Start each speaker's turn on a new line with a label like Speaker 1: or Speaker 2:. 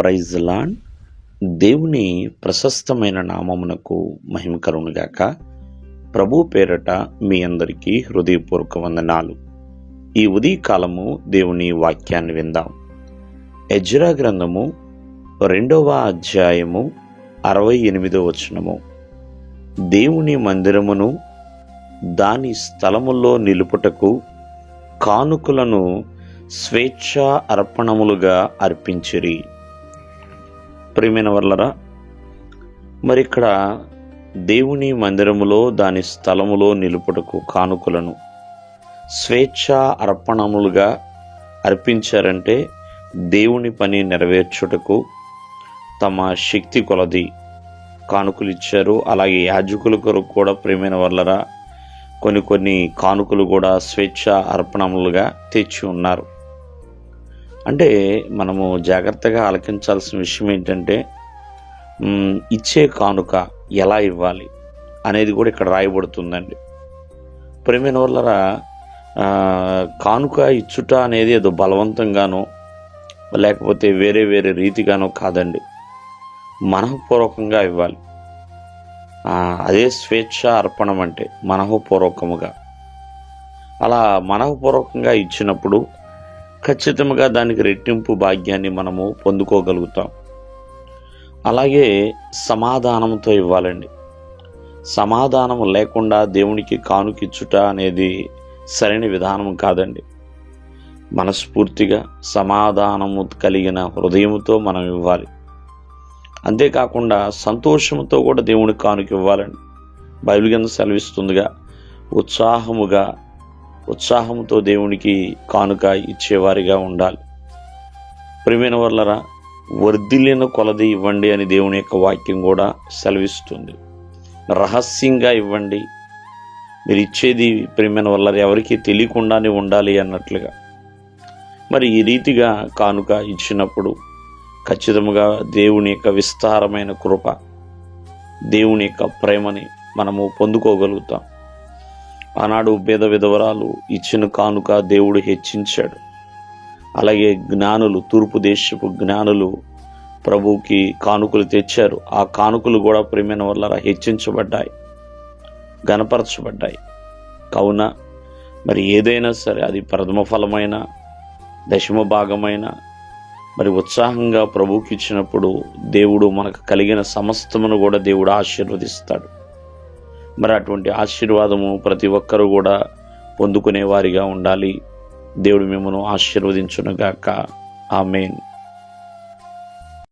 Speaker 1: Praise lord. దేవుని ప్రశస్తమైన నామమునకు మహిమ కలుగునుగాక. ప్రభు పేరట మీ అందరికీ హృదయపూర్వక వందనాలు. ఈ ఉదయకాలము దేవుని వాక్యాన్ని విందాం. ఎజ్రా గ్రంథము 2వ అధ్యాయము 68వ వచనము. దేవుని మందిరమును దాని స్థలములో నిలుపుటకు కానుకలను స్వేచ్ఛా అర్పణములుగా అర్పించిరి. ప్రియమైన వర్లరా, మరి ఇక్కడ దేవుని మందిరములో దాని స్థలములో నిలుపుటకు కానుకలను స్వేచ్ఛా అర్పణములుగా అర్పించారంటే దేవుని పని నెరవేర్చుటకు తమ శక్తి కొలది కానుకలు ఇచ్చారు. అలాగే యాజకుల కొరకు కూడా ప్రియమైన వర్లరా కొన్ని కానుకలు కూడా స్వేచ్ఛా అర్పణములుగా తెచ్చి ఉన్నారు. అంటే మనము జాగ్రత్తగా ఆలకించాల్సిన విషయం ఏంటంటే, ఇచ్చే కానుక ఎలా ఇవ్వాలి అనేది కూడా ఇక్కడ రాయబడుతుందండి. ప్రియమైన వాళ్ళరా, కానుక ఇచ్చుట అనేది ఏదో బలవంతంగానో లేకపోతే వేరే రీతిగానో కాదండి, మనఃపూర్వకంగా ఇవ్వాలి. అదే స్వేచ్ఛ అర్పణం అంటే మనఃపూర్వకముగా. అలా మనఃపూర్వకంగా ఇచ్చినప్పుడు ఖచ్చితంగా దానికి రెట్టింపు భాగ్యాన్ని మనము పొందుకోగలుగుతాం. అలాగే సమాధానంతో ఇవ్వాలండి. సమాధానం లేకుండా దేవునికి కానుకిచ్చుట అనేది సరైన విధానం కాదండి. మనస్ఫూర్తిగా సమాధానము కలిగిన హృదయముతో మనం ఇవ్వాలి. అంతేకాకుండా సంతోషంతో కూడా దేవునికి కానుక ఇవ్వాలండి. బైబిల్ గ్రంథం సెలవిస్తుందిగా, ఉత్సాహంతో దేవునికి కానుక ఇచ్చేవారిగా ఉండాలి. ప్రియమైన వర్లరా, వర్ధిల్లిన కొలది ఇవ్వండి అని దేవుని యొక్క వాక్యం కూడా సెలవిస్తుంది. రహస్యంగా ఇవ్వండి. మీరు ఇచ్చేది ప్రియమైన వర్లరా ఎవరికి తెలియకుండానే ఉండాలి అన్నట్లుగా. మరి ఈ రీతిగా కానుక ఇచ్చినప్పుడు ఖచ్చితంగా దేవుని యొక్క విస్తారమైన కృప, దేవుని యొక్క ప్రేమని మనము పొందుకోగలుగుతాం. ఆనాడు పేద విధవరాలు ఇచ్చిన కానుక దేవుడు హెచ్చించాడు. అలాగే జ్ఞానులు, తూర్పు దేశపు జ్ఞానులు ప్రభువుకి కానుకలు తెచ్చారు. ఆ కానుకలు కూడా ప్రియమైన వల్ల హెచ్చించబడ్డాయి, ఘనపరచబడ్డాయి. కావున మరి ఏదైనా సరే, అది ప్రథమ ఫలమైన దశమ భాగమైన మరి ఉత్సాహంగా ప్రభువుకి ఇచ్చినప్పుడు దేవుడు మనకు కలిగిన సమస్తమును కూడా దేవుడు ఆశీర్వదిస్తాడు. మరి అటువంటి ఆశీర్వాదము ప్రతి ఒక్కరూ కూడా పొందుకునే వారిగా ఉండాలి. దేవుడు మిమ్మల్ని ఆశీర్వదించునుగాక. ఆమేన్.